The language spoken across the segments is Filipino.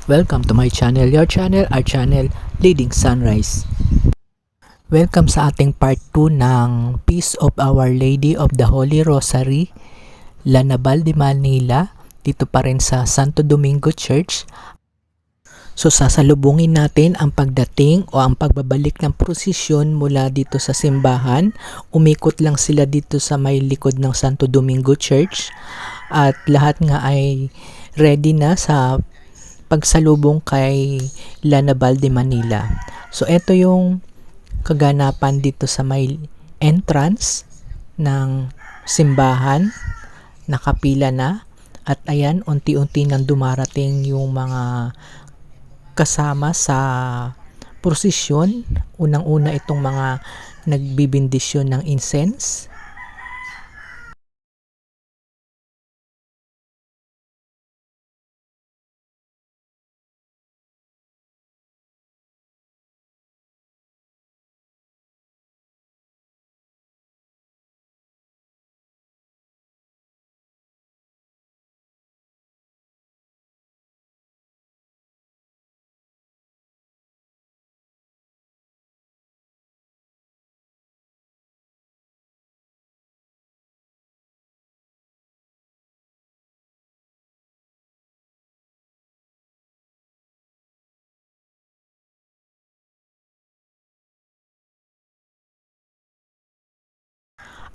Welcome to my channel, your channel, our channel, Leading Sunrise. Welcome sa ating part 2 ng Peace of Our Lady of the Holy Rosary, Lanabal de Manila, dito pa rin sa Santo Domingo Church. So sasalubungin natin ang pagdating o ang pagbabalik ng prosesyon mula dito sa simbahan. Umikot lang sila dito sa may likod ng Santo Domingo Church at lahat nga ay ready na sa pagsalubong kay Lanabal de Manila. So ito yung kaganapan dito sa may entrance ng simbahan. Nakapila na at ayan, unti-unti nang dumarating yung mga kasama sa prosesyon. Unang-una itong mga nagbibindisyon ng incense.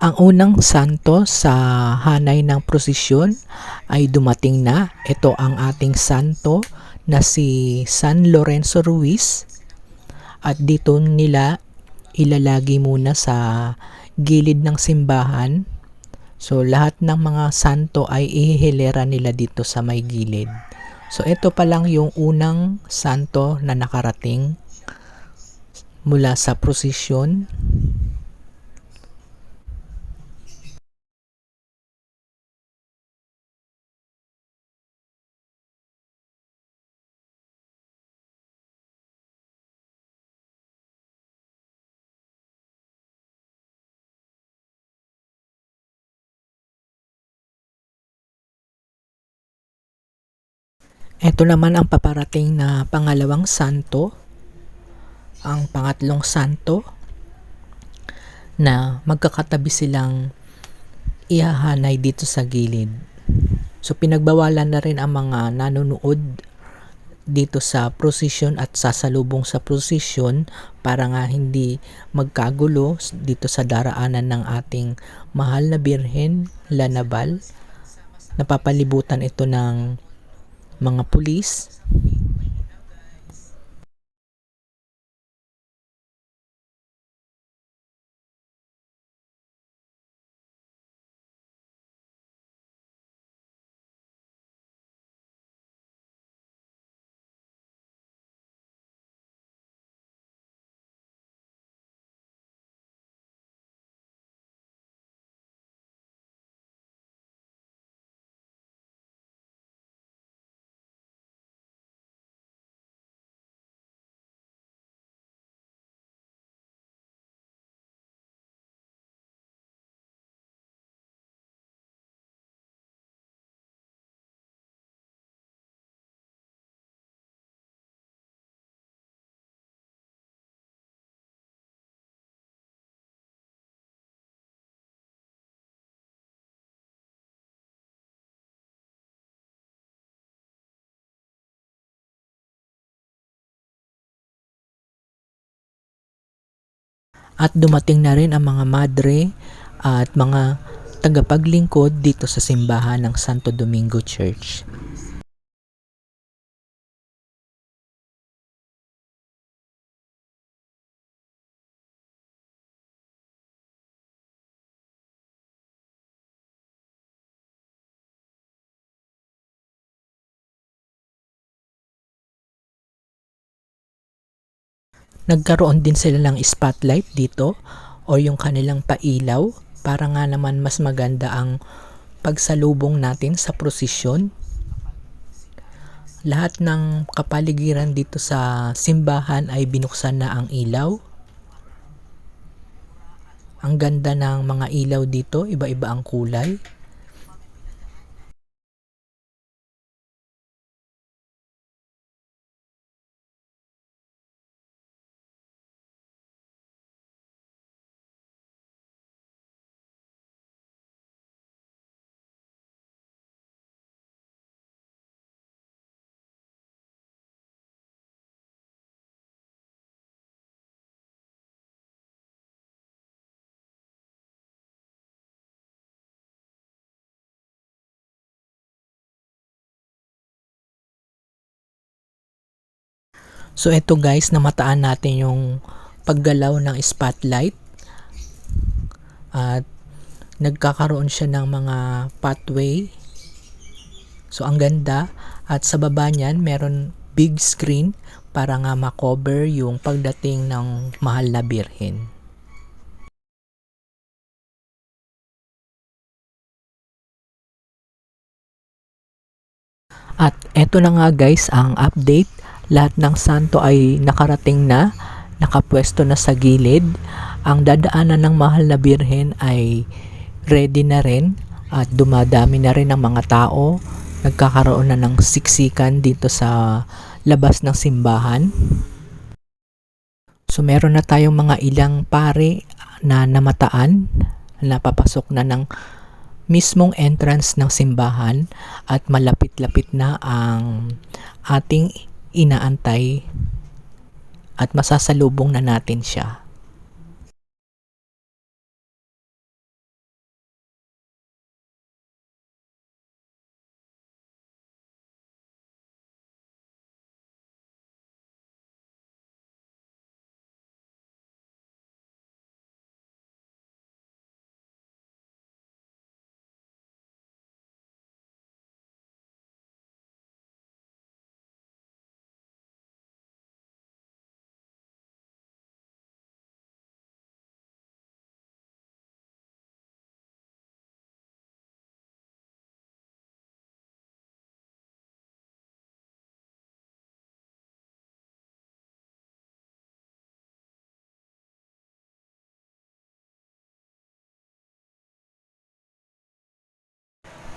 Ang unang santo sa hanay ng prosesyon ay dumating na. Ito ang ating santo na si San Lorenzo Ruiz. At dito nila ilalagi muna sa gilid ng simbahan. So lahat ng mga santo ay ihihilera nila dito sa may gilid. So ito pa lang yung unang santo na nakarating mula sa prosesyon. Ito naman ang paparating na pangalawang santo, ang pangatlong santo, na magkakatabi silang ihahanay dito sa gilid. So pinagbawalan na rin ang mga nanonood dito sa prosesyon at sasalubong sa prosesyon para nga hindi magkagulo dito sa daraanan ng ating mahal na Birhen Lanabal. Napapalibutan ito ng mga pulis. At dumating na rin ang mga madre at mga tagapaglingkod dito sa simbahan ng Santo Domingo Church. Nagkaroon din sila ng spotlight dito o yung kanilang pailaw para nga naman mas maganda ang pagsalubong natin sa prosesyon. Lahat ng kapaligiran dito sa simbahan ay binuksan na ang ilaw. Ang ganda ng mga ilaw dito, iba-iba ang kulay. So ito guys, namataan natin yung paggalaw ng spotlight at nagkakaroon siya ng mga pathway. So ang ganda, at sa baba niyan meron big screen para nga makover yung pagdating ng mahal na birhen. At eto na nga guys ang update. Lahat ng santo ay nakarating na, nakapwesto na sa gilid. Ang dadaanan ng mahal na birhen ay ready na rin at dumadami na rin ang mga tao. Nagkakaroon na ng siksikan dito sa labas ng simbahan. So meron na tayong mga ilang pare na namataan, napapasok na ng mismong entrance ng simbahan at malapit-lapit na ang ating inaantay at masasalubong na natin siya.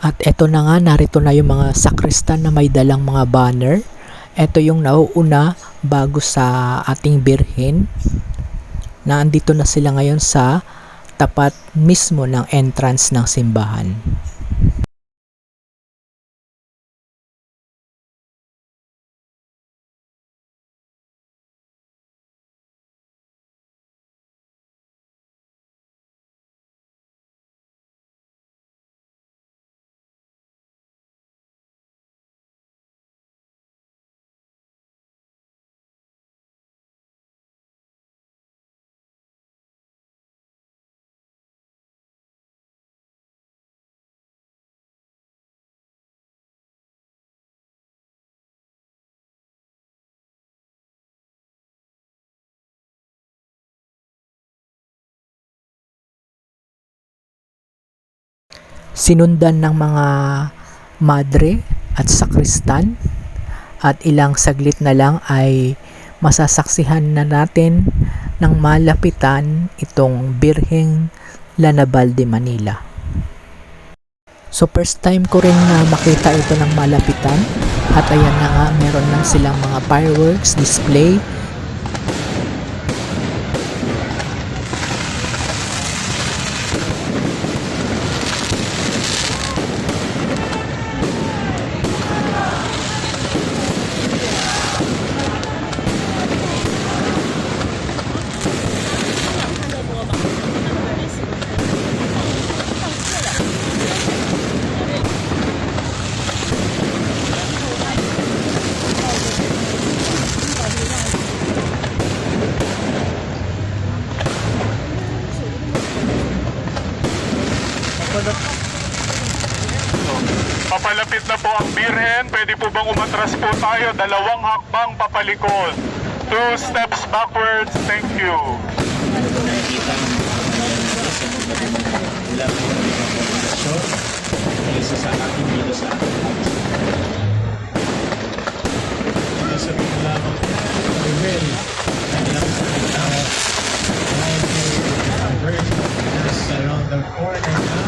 At eto na nga, narito na yung mga sakristan na may dalang mga banner. Eto yung nauuna bago sa ating birhen. Naandito na sila ngayon sa tapat mismo ng entrance ng simbahan. Sinundan ng mga madre at sakristan at ilang saglit na lang ay masasaksihan na natin ng malapitan itong Birheng Lanabal de Manila. So first time ko rin na makita ito ng malapitan at ayan na nga, meron lang silang mga fireworks display. Papalapit na po ang birhen. Pwede po bang umatras po tayo? 2 hakbang papalikod. 2 steps backwards. Thank you. Around the corner now.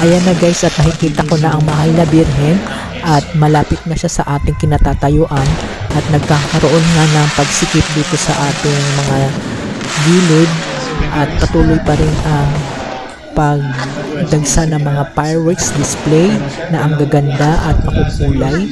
Ayan na guys, at nakikita ko na ang mahal na birhen at malapit na siya sa ating kinatatayuan at nagkakaroon nga ng pagsikip dito sa ating mga gilid at patuloy pa rin ang pagdagsa ng mga fireworks display na ang gaganda at makukulay.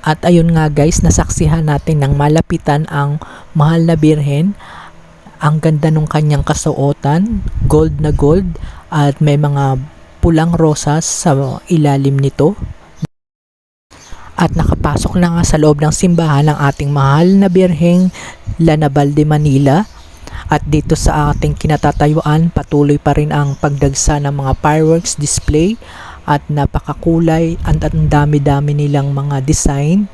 At ayun nga guys, nasaksihan natin ng malapitan ang mahal na birhen. Ang ganda nung kanyang kasuotan, gold na gold, at may mga pulang rosas sa ilalim nito. At nakapasok na nga sa loob ng simbahan ang ating mahal na birheng Lanabal de Manila. At dito sa ating kinatatayuan, patuloy pa rin ang pagdagsa ng mga fireworks display at napakakulay at ang dami-dami nilang mga design.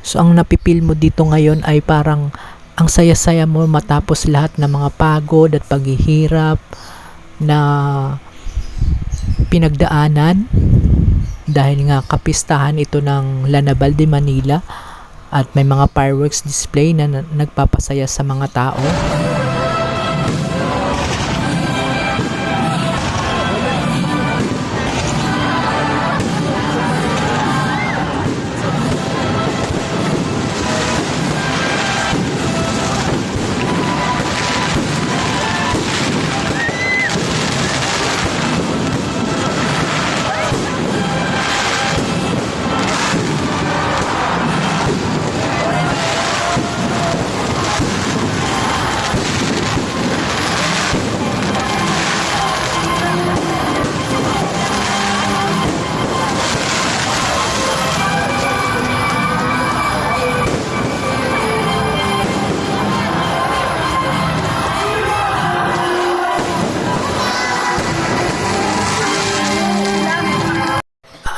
So ang napipil mo dito ngayon ay parang ang saya-saya mo matapos lahat ng mga pagod at paghihirap na pinagdaanan dahil nga kapistahan ito ng Lanabal de Manila. At may mga fireworks display na nagpapasaya sa mga tao.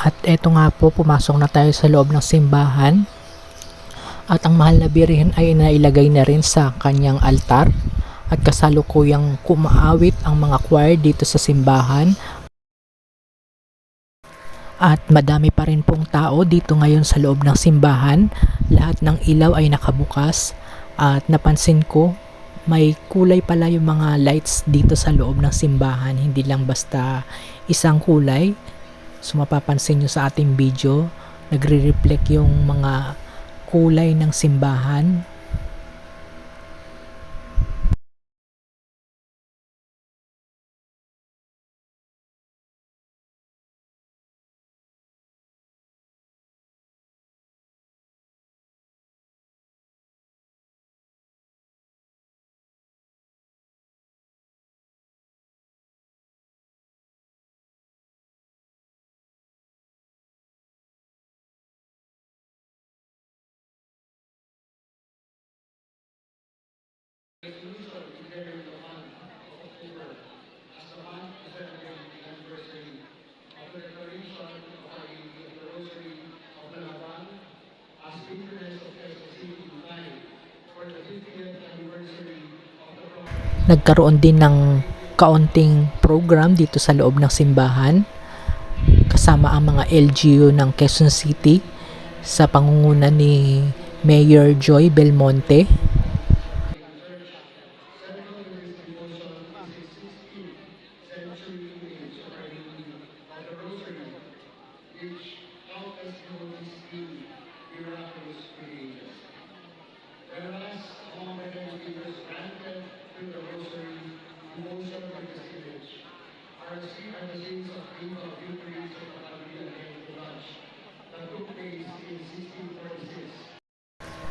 At eto nga po, pumasok na tayo sa loob ng simbahan. At ang mahal na birhen ay nailagay na rin sa kanyang altar. At kasalukuyang kumaawit ang mga choir dito sa simbahan. At madami pa rin pong tao dito ngayon sa loob ng simbahan. Lahat ng ilaw ay nakabukas. At napansin ko, may kulay pala yung mga lights dito sa loob ng simbahan. Hindi lang basta isang kulay. So mapapansin nyo sa ating video, nagre-reflect yung mga kulay ng simbahan. Nagkaroon din ng kaunting program dito sa loob ng simbahan kasama ang mga LGU ng Quezon City sa pangunguna ni Mayor Joy Belmonte.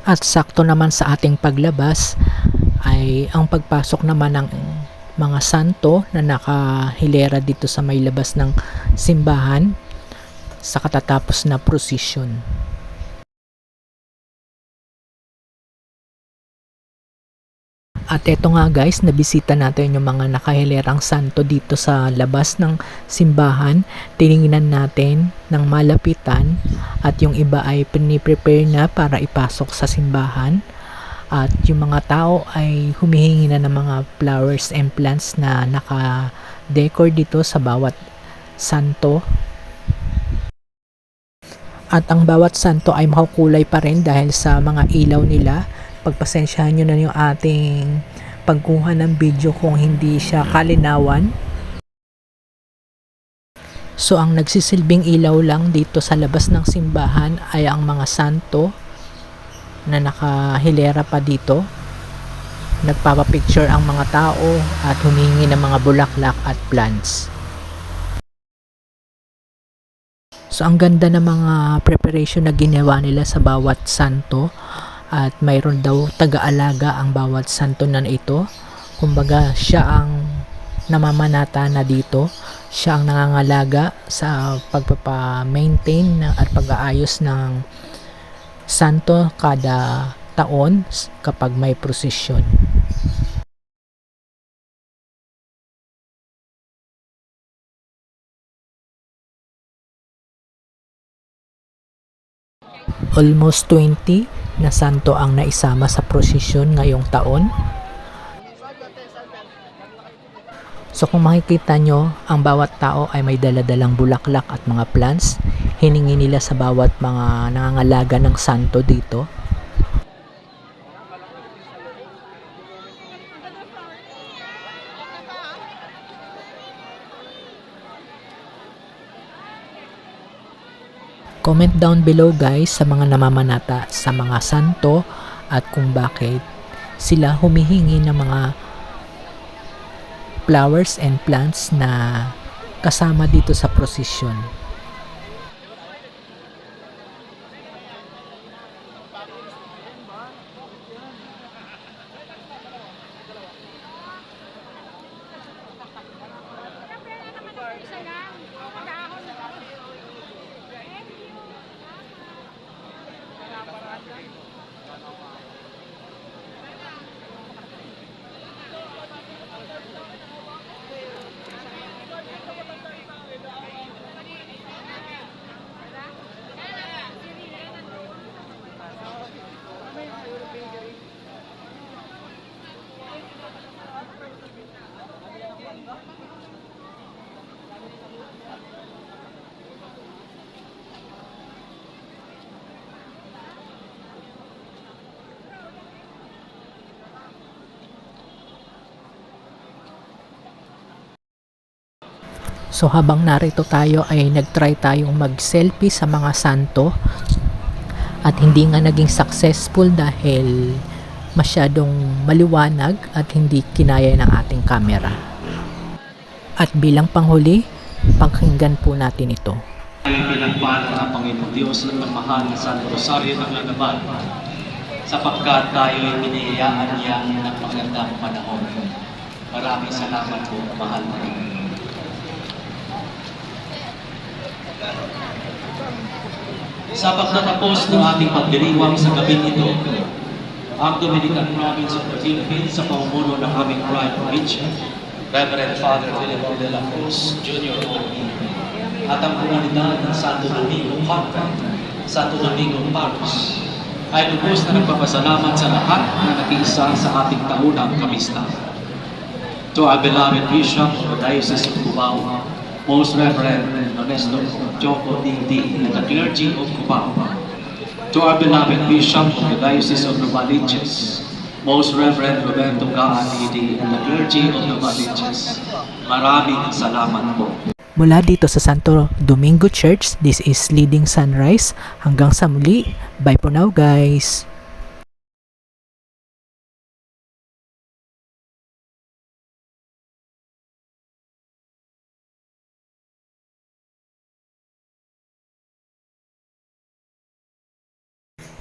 At sakto naman sa ating paglabas ay ang pagpasok naman ng mga santo na nakahilera dito sa may labas ng simbahan sa katatapos na prosesyon. At eto nga guys, nabisita natin yung mga nakahilerang santo dito sa labas ng simbahan. Tiningnan natin ng malapitan at yung iba ay piniprepare na para ipasok sa simbahan. At yung mga tao ay humihingi na ng mga flowers and plants na naka-decor dito sa bawat santo. At ang bawat santo ay makukulay pa rin dahil sa mga ilaw nila. Pagpasensyahan nyo na yung ating pagkuha ng video kung hindi siya kalinawan. So ang nagsisilbing ilaw lang dito sa labas ng simbahan ay ang mga santo na nakahilera pa dito. Nagpapapicture ang mga tao at humingi ng mga bulaklak at plants. So ang ganda ng mga preparation na ginawa nila sa bawat santo, at mayroon daw taga-alaga ang bawat santo na ito. Kumbaga siya ang namamanata na dito, siya ang nangangalaga sa pagpapa-maintain at pag-aayos ng santo kada taon kapag may prosesyon. Almost 20 na santo ang naisama sa prosesyon ngayong taon. So kung makikita nyo, ang bawat tao ay may daladalang bulaklak at mga plants. Hiningi nila sa bawat mga nangangalaga ng santo dito. Comment down below guys sa mga namamanata sa mga santo at kung bakit sila humihingi ng mga flowers and plants na kasama dito sa prosesyon. So habang narito tayo ay nagtry tayong mag-selfie sa mga santo at hindi nga naging successful dahil masyadong maliwanag at hindi kinaya ng ating camera. At bilang panghuli, pakinggan po natin ito. Pinagpala ng Panginoon Diyos ng mahal na Santo Rosario ng Lanaban, sapagkat tayo ay biniyayaan niya ng magandang panahon. Maraming salamat po, mahal na Panginoon. Sa pagtatapos ng ating pagdiriwang sa gabing ito, ang Dominican Province of the Philippines sa pamumuno ng aming Prime Regent, Reverend Father Filippo de la Cruz, Jr. at ang komunidad ng Santo Domingo Convent, Santo Domingo Parish, ay lubos na nagpapasalamat sa lahat na nakiisa sa ating taunang kamista. To our beloved Bishop of the Diocese of Cubao, Most Reverend Ernesto Joko Dindi, and the clergy of Cubao. To our beloved Bishop of the Diocese of Novaliches, Most Reverend Roberto Gaan Dindi, and the clergy of Novaliches. Maraming salamat po. Mula dito sa Santo Domingo Church, this is Leading Sunrise. Hanggang sa muli. Bye for now guys.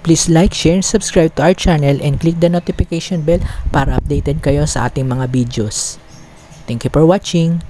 Please like, share, and subscribe to our channel and click the notification bell para updated kayo sa ating mga videos. Thank you for watching.